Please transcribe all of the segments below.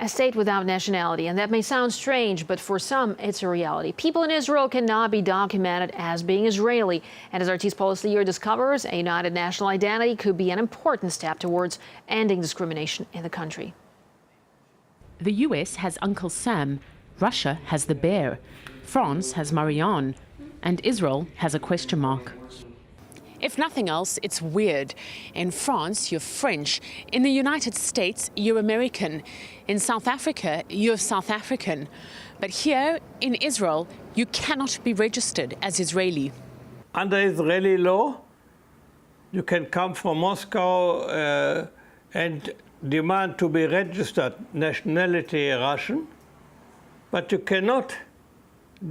A state without nationality, and that may sound strange, but for some, it's a reality. People in Israel cannot be documented as being Israeli. And as Artis Polislier discovers, a united national identity could be an important step towards ending discrimination in the country. The US has Uncle Sam, Russia has the bear, France has Marianne, and Israel has a question mark. If nothing else, it's weird. In France, you're French. In the United States, you're American. In South Africa, you're South African. But here, in Israel, you cannot be registered as Israeli. Under Israeli law, you can come from Moscow and demand to be registered nationality Russian, but you cannot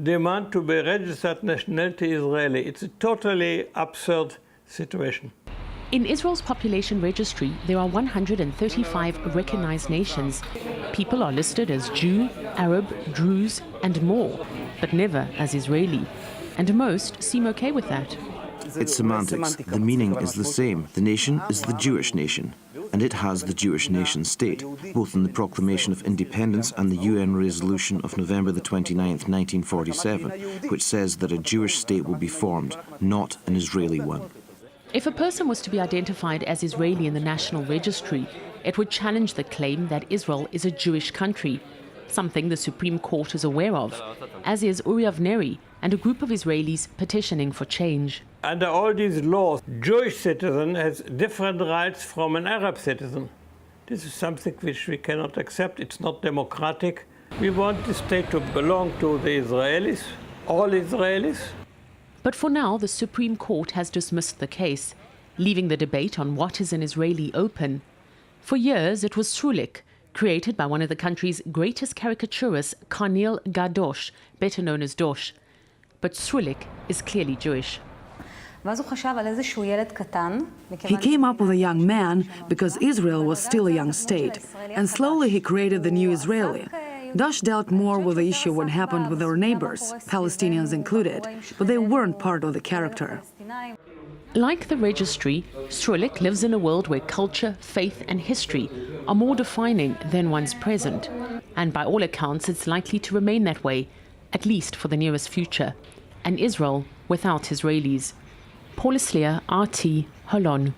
demand to be registered nationality Israeli. It's a totally absurd situation. In Israel's population registry, there are 135 recognized nations. People are listed as Jew, Arab, Druze, and more, but never as Israeli. And most seem okay with that. It's semantics. The meaning is the same. The nation is the Jewish nation, and it has the Jewish nation state, both in the Proclamation of Independence and the UN resolution of November the 29th, 1947, which says that a Jewish state will be formed, not an Israeli one. If a person was to be identified as Israeli in the National Registry, it would challenge the claim that Israel is a Jewish country, something the Supreme Court is aware of, as is Uri Avneri and a group of Israelis petitioning for change. Under all these laws, Jewish citizen has different rights from an Arab citizen. This is something which we cannot accept. It's not democratic. We want the state to belong to the Israelis, all Israelis. But for now, the Supreme Court has dismissed the case, leaving the debate on what is an Israeli open. For years, it was Srulik, created by one of the country's greatest caricaturists, Karnil Gadosh, better known as Dosh. But Srulik is clearly Jewish. He came up with a young man because Israel was still a young state, and slowly he created the new Israeli. Dosh dealt more with the issue what happened with our neighbors, Palestinians included, but they weren't part of the character. Like the registry, Srulik lives in a world where culture, faith and history are more defining than one's present. And by all accounts, it's likely to remain that way, at least for the nearest future. An Israel without Israelis. Polislier, RT, Holon.